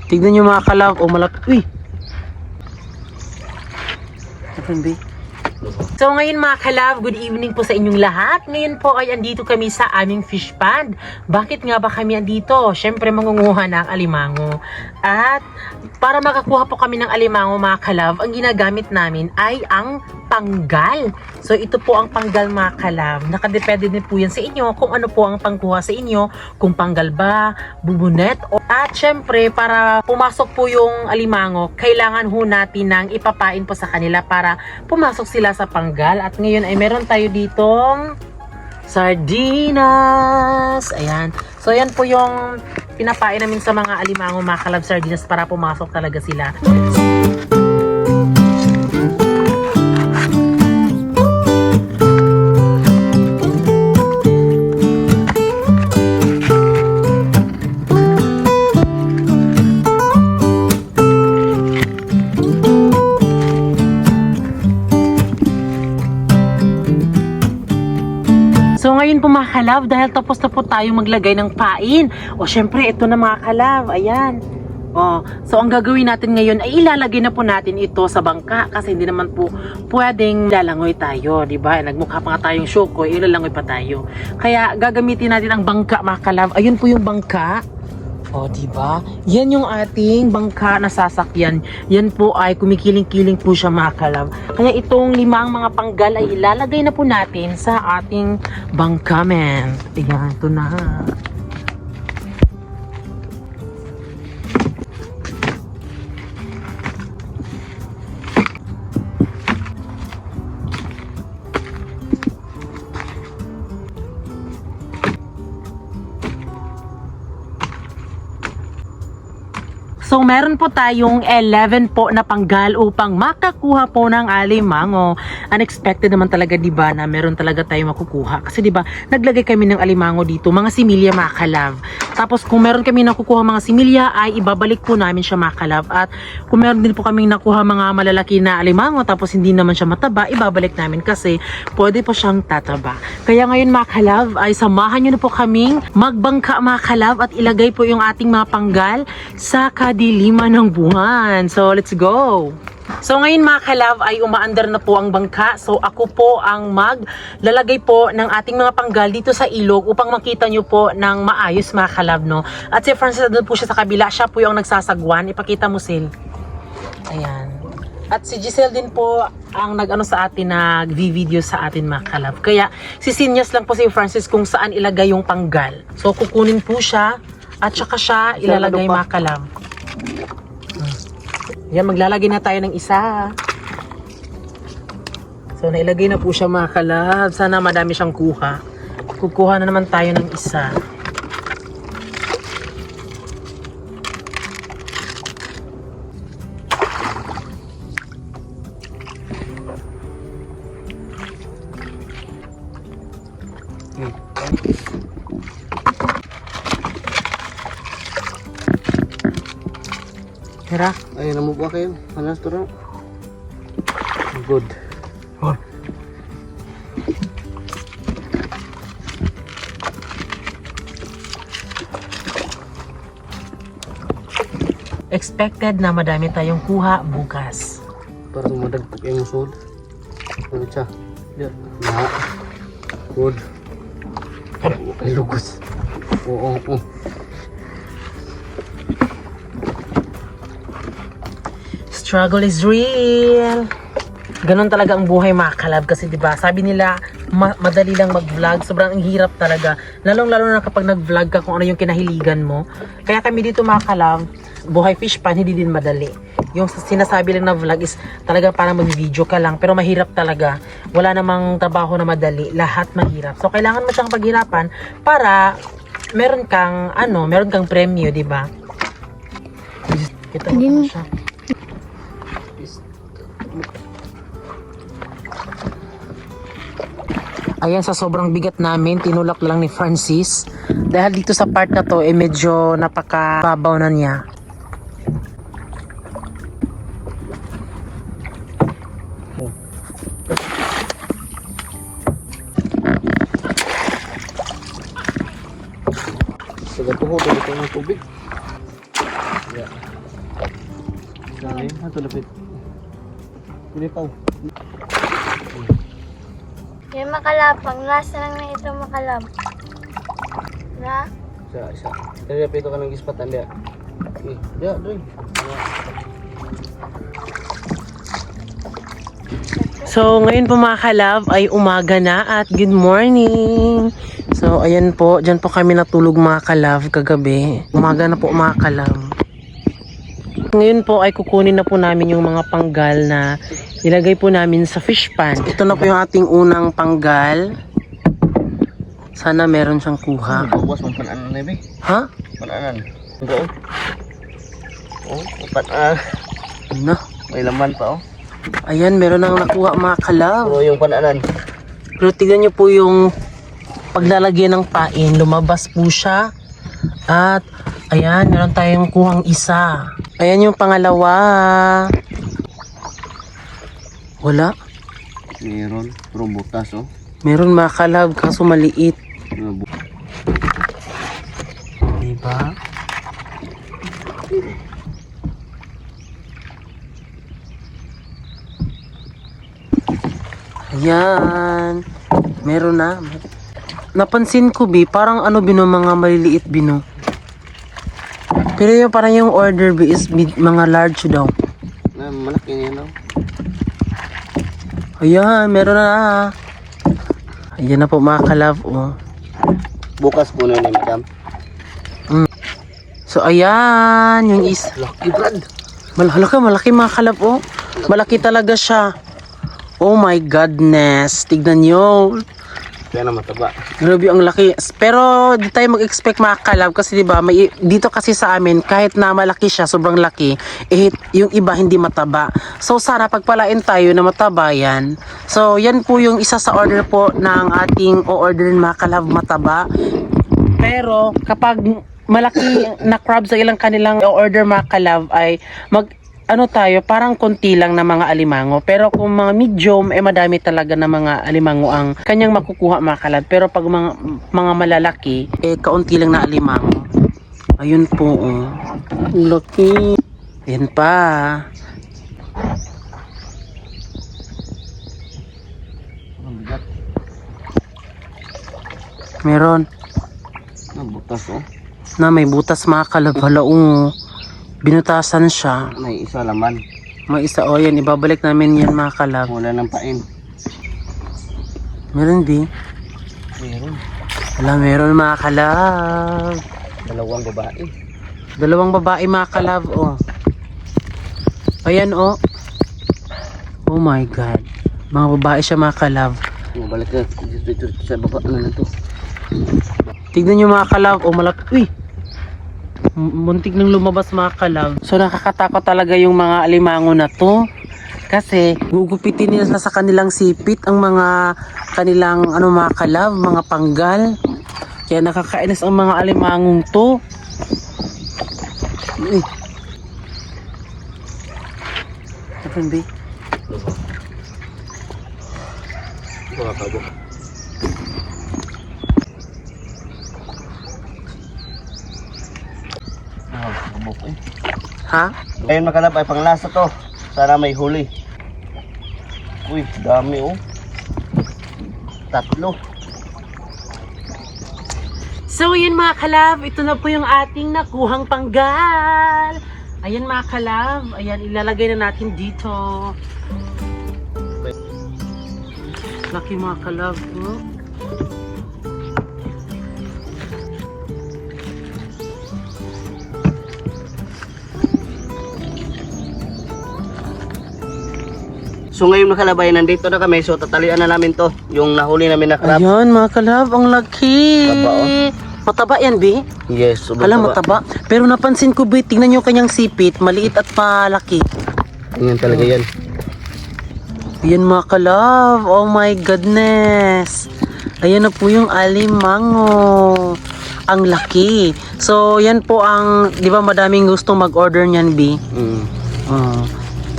Tignan nyo mga kalab. O malapit. Uy! Saan ba? So ngayon mga kalab, good evening po sa inyong lahat. Ngayon po ay andito kami sa aming fish pond. Bakit nga ba kami andito? Siyempre mangunguha ng alimango. At para makakuha po kami ng alimango mga kalab, ang ginagamit namin ay ang panggal. So ito po ang panggal mga kalab. Nakadepende din po yan sa inyo kung ano po ang pangkuha sa inyo. Kung panggal ba, bubunet. At syempre para pumasok po yung alimango, kailangan ho natin ng ipapain po sa kanila para pumasok sila sa panggal. At ngayon ay meron tayo ditong sardinas. Ayan. So yan po yung pinapain namin sa mga alimango mga kalab, sardinas, para pumasok talaga sila. So ngayon po mga kalab, dahil tapos na po tayo maglagay ng pain. O syempre, ito na mga kalab, ayan. O, so ang gagawin natin ngayon ay ilalagay na po natin ito sa bangka kasi hindi naman po pwedeng lalangoy tayo, di ba? Nagmukha pa nga tayong syokoy, ilalangoy pa tayo. Kaya gagamitin natin ang bangka mga kalab. Ayun po yung bangka. O, diba? Yan yung ating bangka na sasakyan. Yan po ay kumikiling-kiling po siya mga kalab. Kaya itong limang mga panggal ay ilalagay na po natin sa ating bangka, men. Ayan, ito na. So, meron po tayong 11 po na panggal upang makakuha po ng alimango. Unexpected naman talaga, di ba, na meron talaga tayong makukuha. Kasi di ba, naglagay kami ng alimango dito, mga similya mga kalab. Tapos, kung meron kami nakukuha mga similya, ay ibabalik po namin siya mga kalab. At kung meron din po kami nakuha mga malalaki na alimango, tapos hindi naman siya mataba, ibabalik namin kasi pwede po siyang tataba. Kaya ngayon mga kalab, ay samahan nyo na po kaming magbangka mga kalab at ilagay po yung ating mga panggal sa kadiliman ng buwan. So, let's go! So, ngayon mga kalab ay umaandar na po ang bangka. So, ako po ang maglalagay po ng ating mga panggal dito sa ilog upang makita nyo po ng maayos mga kalab, no? At si Francis doon po siya sa kabila. Siya po yung nagsasagwan. Ipakita mo, Sil. Ayan. At si Giselle din po ang nag-ano sa atin, nag-video sa atin mga kalab. Kaya, sisinyas lang po si Francis kung saan ilagay yung panggal. So, kukunin po siya at saka siya ilalagay mga kalab. Yan, maglalagay na tayo ng isa. So, nailagay na po siya mga kalab. Sana madami siyang kuha. Kukuha na naman tayo ng isa. Hira? Ay, namubuha kayo. Hanas to raw. Good. Oh. Expected na madami tayong kuha bukas. Para madagpag yung sud. Ano siya? Yeah. Good. Ay, lugos. Oo. Struggle is real. Ganon talaga ang buhay mga kalab kasi 'di ba? Sabi nila madali lang mag-vlog, sobrang hirap talaga. Lalong-lalo na kapag nag-vlog ka kung ano yung kinahiligan mo. Kaya kami dito mga kalab, buhay fish pan hindi din madali. Yung sinasabi lang na vlog is talaga parang mag-video ka lang, pero mahirap talaga. Wala namang trabaho na madali, lahat mahirap. So kailangan mo siyang paghirapan para meron kang premyo, 'di ba? Kita mo siya. Ayan, sa sobrang bigat namin, tinulak lang ni Francis. Dahil dito sa part na to, medyo napakababaw na niya. Sa tuhod, ito ng tubig. Yeah. Sorry, ito lapit. Hindi pa. Yung makalapang, last na lang na ito makalap. Na? Isa. Kaya pito ka ng ispatan dia. Okay, dia, doy. So, ngayon po mga kalab ay umaga na at good morning. So, ayan po, dyan po kami natulog mga kalab kagabi. Umaga na po mga kalab. Ngayon po ay kukunin na po namin yung mga panggal na ilagay po namin sa fish pan. Ito na po yung ating unang panggal. Sana meron siyang kuha. Buwas mong pananan na, be. Ha? Pananan. Ito, oh, pananan. Ano? May laman pa, oh. Ayan, meron nang nakuha mga kalab. Pero yung pananan. Pero tignan nyo po yung paglalagyan ng pain. Lumabas po siya. At ayan, meron tayong kuhang isa. Ayan yung pangalawa. Wala. Meron. Pero butas, oh. Meron mga kalab, kaso maliit. Diba? Ayan. Meron na. Napansin ko, Bi, parang ano, Bino, mga maliliit, Bino. Pero yung parang yung order, Bi, is mga large daw. Na, malaki niya, no? Ayan, meron na. Ayan na po mga kalab, oh. Bukas po na ni madam. So, ayan, yung is... Lucky Brad. Malaki mga kalab, oh. Malaki talaga siya. Oh my goodness. Tignan nyo. Kaya na mataba. Grabe ang laki. Pero di tayo mag-expect mga kalab kasi diba, may, dito kasi sa amin kahit na malaki siya, sobrang laki, eh, yung iba hindi mataba. So sana pagpalain tayo na mataba yan. So yan po yung isa sa order po ng ating o-orderin mga kalab, mataba. Pero kapag malaki na crab sa ilang kanilang o-order mga kalab ay ano tayo, parang konti lang na mga alimango. Pero kung mga medium, madami talaga na mga alimango ang kanyang makukuha mga kalab. Pero pag mga malalaki, kaunti lang na alimango. Ayun po, oh. Laki. Ayan pa. Ang bigat. Meron. Butas, oh. Na may butas mga kalab. Hala, oh. Binutasan siya. May isa laman. May isa, oh yan, ibabalik namin yan mga kalab. Wala ng pain. Meron di? Meron. Wala, meron mga kalab. Dalawang babae. Dalawang babae mga kalab, oh. Ayan, oh. Oh my God. Mga babae siya mga kalab. Balik ka. Dito sa baba. Ano na to? Tignan nyo mga kalab, oh malaki. Uy! Muntik nang lumabas mga kalab. So nakakatakot talaga yung mga alimango na to. Kasi gugupitin nila sa kanilang sipit ang mga kanilang mga kalab, mga panggal. Kaya nakakainis ang mga alimangong to. Uy. Kapag ba? Ito ka kago. Ha? Ayun makalab ay panglasa to. Sana may huli. Uy, dami, oh. 3. So yun mga kalab, ito na po yung ating nakuhang panggal. Ayan mga kalab, ayan ilalagay na natin dito. Laki mga kalab, oh. So ngayon makalabay, nandito na kami. So tatalian na namin to. Yung nahuli namin na crab. Ayan mga kalab, ang laki. Taba, oh. Mataba yan, Bi? Yes, sobrang Hala, taba. mataba. Pero napansin ko, Bi, tingnan nyo kanyang sipit. Maliit at malaki. Yan talaga yan. Ayan mga kalab. Oh my goodness. Ayan na po yung alimango. Ang laki. So, yan po ang, di ba madaming gustong mag-order niyan, Bi? Mm.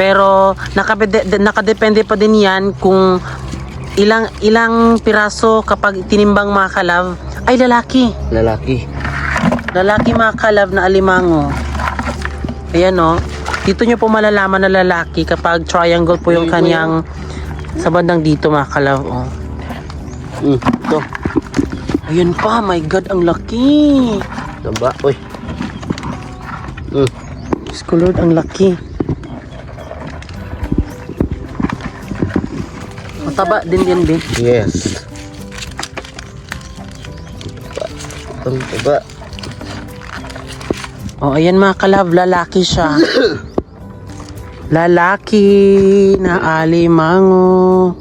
Pero nakadepende pa din yan kung ilang piraso kapag tinimbang mga kalab ay lalaki. Lalaki. Lalaki mga kalab na alimango. Ayan, oh. Dito nyo po malalaman na lalaki kapag triangle po yung kanyang sa bandang dito mga kalab. Oh. Ito. Ayun pa, my God, ang laki. Taba, uy. Diyos ko Lord, ang laki. Mataba din yan, Bin. Yes. Taba. Oh, ayan mga kalab, lalaki siya. Lalaki na alimango.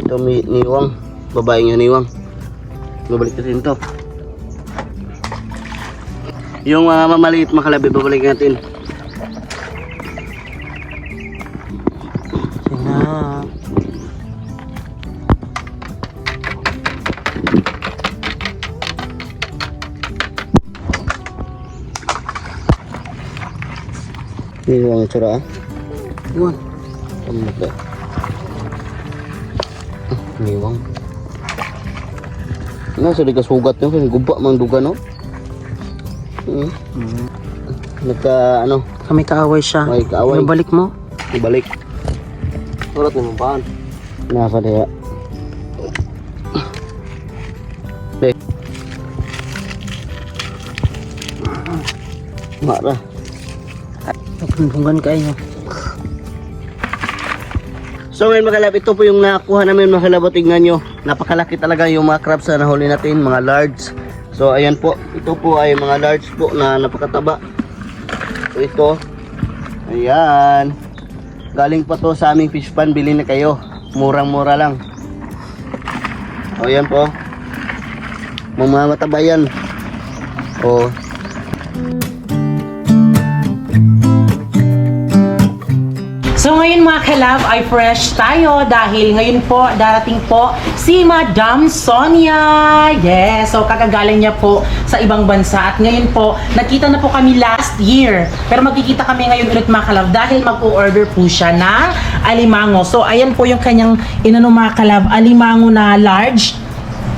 Ito may niwang. Babaeng yung niwang. Babalik natin ito. Yung mga mamaliit mga kalabi, babalik natin. Na. Niwang tsura ah. Yun. Ano ba? Niwang. Nasa di kasugat nyo kasi guba mang duga no? Nagka ano? May kaaway siya. May kaaway. Balik mo? Ibalik. Surat mo paan? Nasa diya. Mara. Nagbunggan kayo. So ngayon mga kalab, ito po yung nakuha namin mga kalab. Tingnan nyo, napakalaki talaga yung mga crabs na nahuli natin, mga large. So ayan po, ito po ay mga large po na napakataba. So ito, ayan. Galing pa to sa aming fish pan, bili na kayo. Murang-mura lang. O ayan po. Mga mataba yan. O. So ngayon mga kalab ay fresh tayo dahil ngayon po darating po si Madam Sonia. Yes, so kakagaling niya po sa ibang bansa at ngayon po nakita na po kami last year. Pero magkikita kami ngayon ulit mga kalab dahil mag-o-order po siya ng alimango. So ayan po yung kanyang inano mga kalab, alimango na large.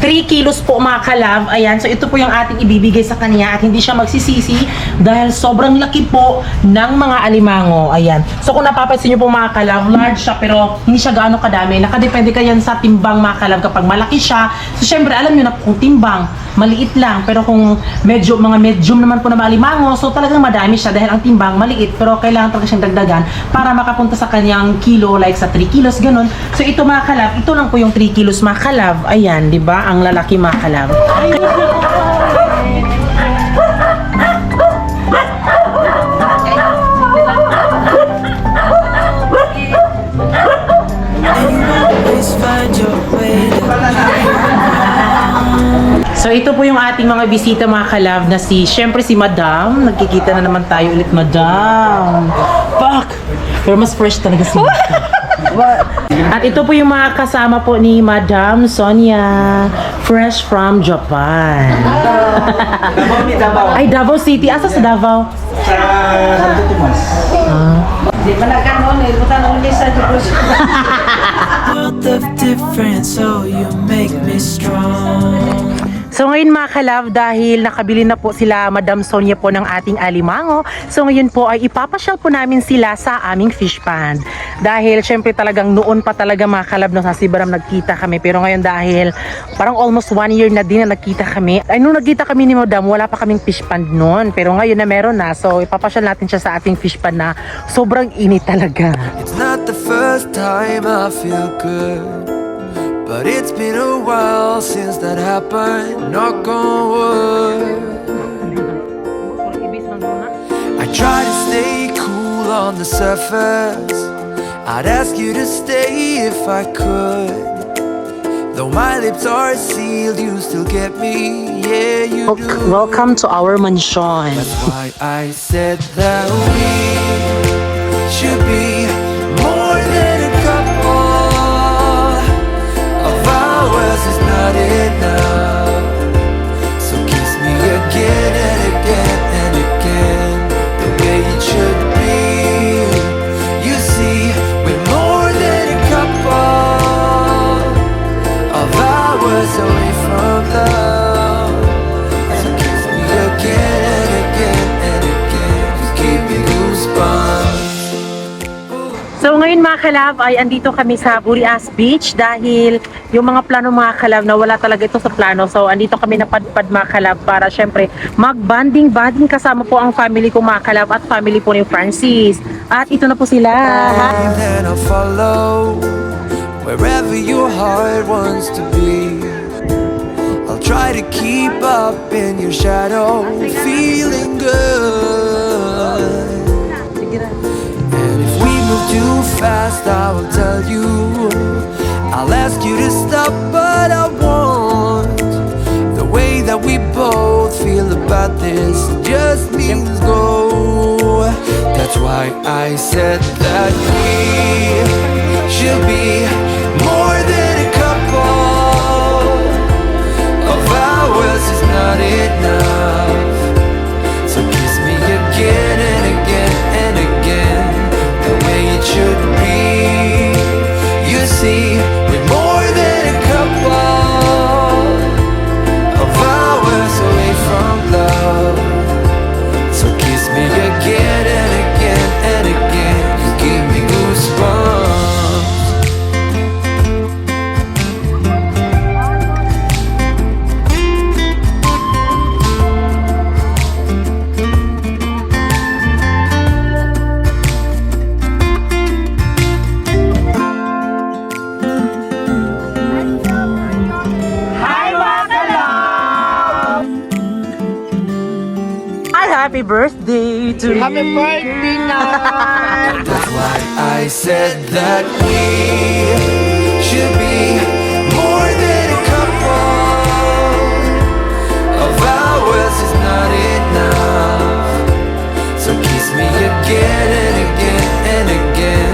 3 kilos po mga kalab. Ayan, so ito po yung ating ibibigay sa kanya at hindi siya magsisisi dahil sobrang laki po ng mga alimango. Ayan. So kung napapansin nyo po mga kalab, large siya pero hindi siya gaano kadami. Nakadepende ka yan sa timbang mga kalab kapag malaki siya. So syempre alam nyo na kung timbang, maliit lang. Pero kung mga medium naman po na mga alimango, so talagang madami siya dahil ang timbang maliit pero kailangan talaga siyang dagdagan para makapunta sa kanyang kilo like sa 3 kilos, ganun. So ito mga kalab, ito lang po yung 3 kilos mga kalab. Ayan, di ba? Ang lalaki mga kalab. So ito po yung ating mga bisita mga kalab na syempre si Madam. Nagkikita na naman tayo ulit, Madam. Fuck! Pero mas fresh talaga si Madam. At ito po yung mga kasama po ni Madam Sonia, fresh from Japan. Ay, Davao City. Asa sa Davao? Sa Santo Tomas. Di ba nagkaroon eh, buta na ulit sa Diyos. World of difference, so you make me strong. So ngayon mga kalab, dahil nakabili na po sila Madam Sonia po ng ating alimango, so ngayon po ay ipapasyal po namin sila sa aming fish pond. Dahil syempre talagang noon pa talaga mga kalab nung sa Sibaram nagkita kami, pero ngayon dahil parang almost 1 year na din na nagkita kami. Ay nung nagkita kami ni Madam, wala pa kaming fish pond noon, pero ngayon na meron na. So ipapasyal natin siya sa ating fish pond na sobrang init talaga. It's not the first time I feel good, but it's been a while since that happened. Knock on wood. I try to stay cool on the surface. I'd ask you to stay if I could. Though my lips are sealed, you still get me. Yeah, you do. Welcome to our mansion. That's why I said that we should be more than a couple. Of ours is not enough. So kiss me again and again and again, the way it should be. You see, we're more than a couple. Of hours away from love. So kiss me again and again and again. Just give me goosebumps. So ngayon mga kalab ay andito kami sa Burias Beach dahil yung mga plano mga kalab na wala talaga ito sa plano. So andito kami napadpad mga kalab para syempre mag-banding kasama po ang family ko mga kalab at family po ni Francis. At ito na po sila. And then I'll follow wherever your heart wants to be. I'll try to keep up in your shadow, feeling good. And if we move too fast, I will tell you. I'll ask you to stop, but I won't. The way that we both feel about this just means go. That's why I said that we should be more than a couple. Of hours is not enough. So kiss me again and again and again, the way it should be. You see, we're more than a couple. Of hours away from love. So kiss me again and again and again. You give me goosebumps. Happy birthday to you. Happy birthday That's why I said that we should be more than a couple. Of hours is not enough. So kiss me again and again and again,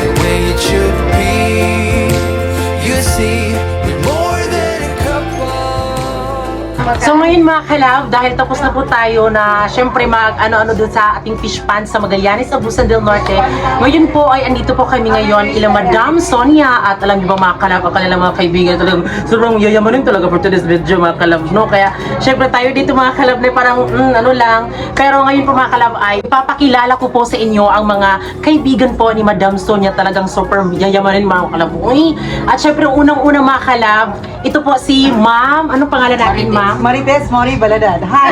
the way it should be. You see, we're more than a couple. So ngayon mga kalab, dahil tapos na po tayo na syempre mag ano-ano dun sa ating fish pan sa Magallanes, sa Busan del Norte. Ngayon po ay andito po kami ngayon ila Madam Sonia at alam niyo ba mga kalab, ang kanilang mga kaibigan talagang sobrang yayamanin talaga for today's video mga kalab, no? Kaya syempre tayo dito mga kalab na parang ano lang. Pero ngayon po mga kalab ay papakilala ko po sa inyo ang mga kaibigan po ni Madam Sonia, talagang super yayamanin mga kalab. Uy! At syempre unang-unang mga kalab, ito po si Ma'am, anong pangalan natin Ma'am? Marites Mori Baladad. Hi!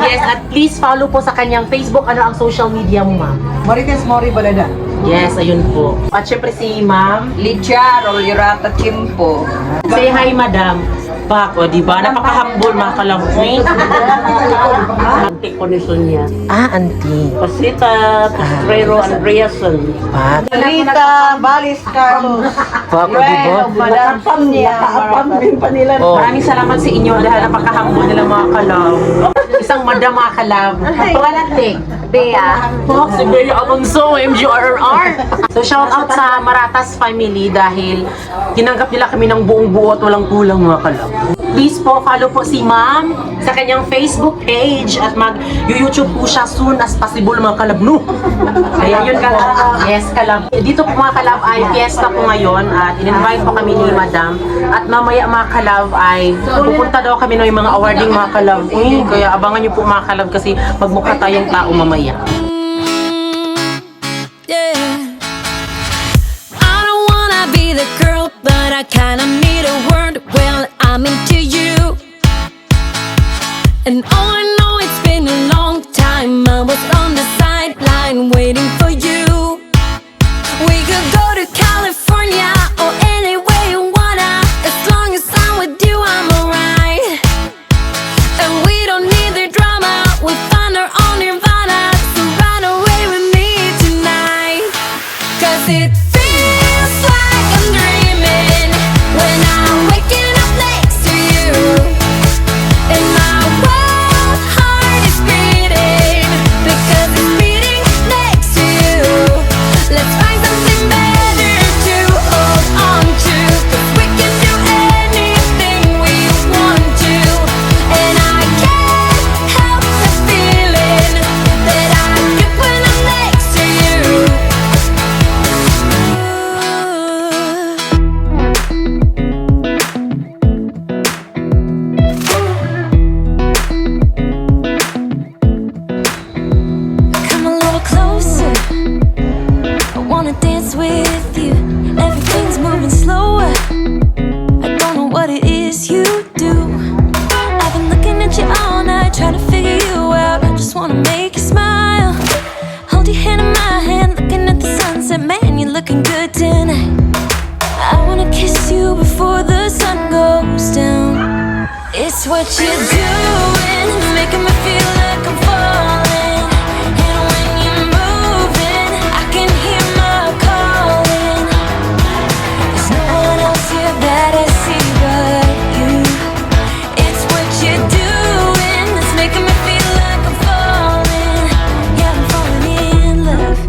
Yes, at please follow po sa kanyang Facebook. Ano ang social media mo, ma'am? Marites Mori Baladad. Yes, ayun po. At syempre si ma'am. Licha Rolirata Kimpo. Say hi, madam. Bako, di ba? Napaka-humble, mga kalamay. Auntie ko ni Sonia. Auntie. Pasita Postrero Andreasen. Rita Balis Carlos. Bako, di ba? Nakapam niya. Nakapam din pa nila. Oh. Maraming salamat sa inyo dahil napaka-humble nila mga kalab. Isang madam mga kalab. Pangalan, Tek. Bea. Oh, si Bea Alonso, MGRRR. So shout out sa Maratas family dahil ginanggap nila kami ng buong buo at walang kulang mga kalab. Please po follow po si ma'am sa kanyang Facebook page at mag-YouTube po siya soon as possible mga kalab, no? Kaya yun kalab. Yes kalab. Dito po mga kalab ay fiesta po ngayon at in-invite po kami ni madam at mamaya mga kalab ay pupunta daw kami ng mga awarding mga kalab. Kaya abangan nyo po mga kalab kasi magmukha tayong tao mamaya. Yeah. I don't wanna be the girl, but I kinda need a word. Well, I'm into you, and all I know, it's been a long time. I was on the sideline waiting for you. We could go to California or anywhere you wanna. As long as I'm with you, I'm alright. And we don't need the drama. We'll find our own Nirvana. So run away with me tonight. 'Cause it feels like I'm dreaming when I'm waking up next to you. And my wild heart is beating because it's beating next to you. Let's find something better to hold on to, 'cause we can do anything we want to. And I can't help the feeling that I get when I'm next to you. Come a little closer, I wanna dance with you. Everything's moving slower, I don't know what it is you do. I've been looking at you all night, trying to figure you out. I just wanna make you smile. Hold your hand in my hand, looking at the sunset. Man, you're looking good tonight. I wanna kiss you before the sun goes down. It's what you're doing, making me feel like I'm falling. And when you're moving, I can hear my calling. There's no one else here that I see but you. It's what you're doing that's making me feel like I'm falling. Yeah, I'm falling in love.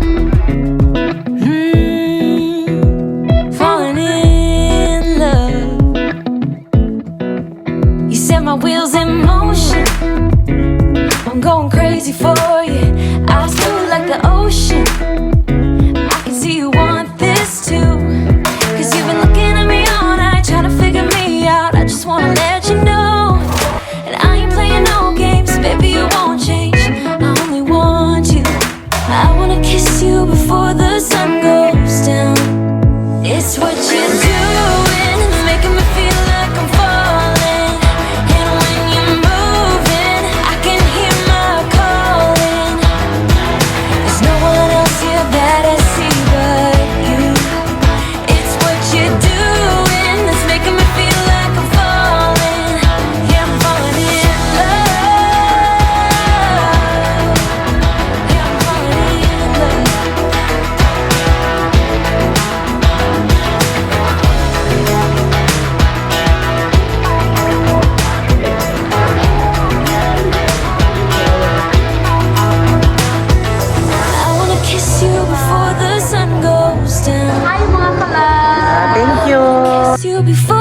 Falling in love. You set my wheels in motion, I'm going crazy for you. Eyes blue like the ocean, I can see you want this too. 'Cause you've been looking at me all night, trying to figure me out. I just wanna let you know, and I ain't playing no games, baby, you won't change. I only want you. I wanna kiss you before the sun goes down. It's what you're doing, making me feel like I'm falling. And when you're moving, I can hear my calling. There's no one else here that I see but you. It's what you're doing that's making me feel like I'm falling. Yeah, I'm falling in love. Yeah, I'm falling in love. I wanna kiss you before the sun goes down. Thank you. Kiss you before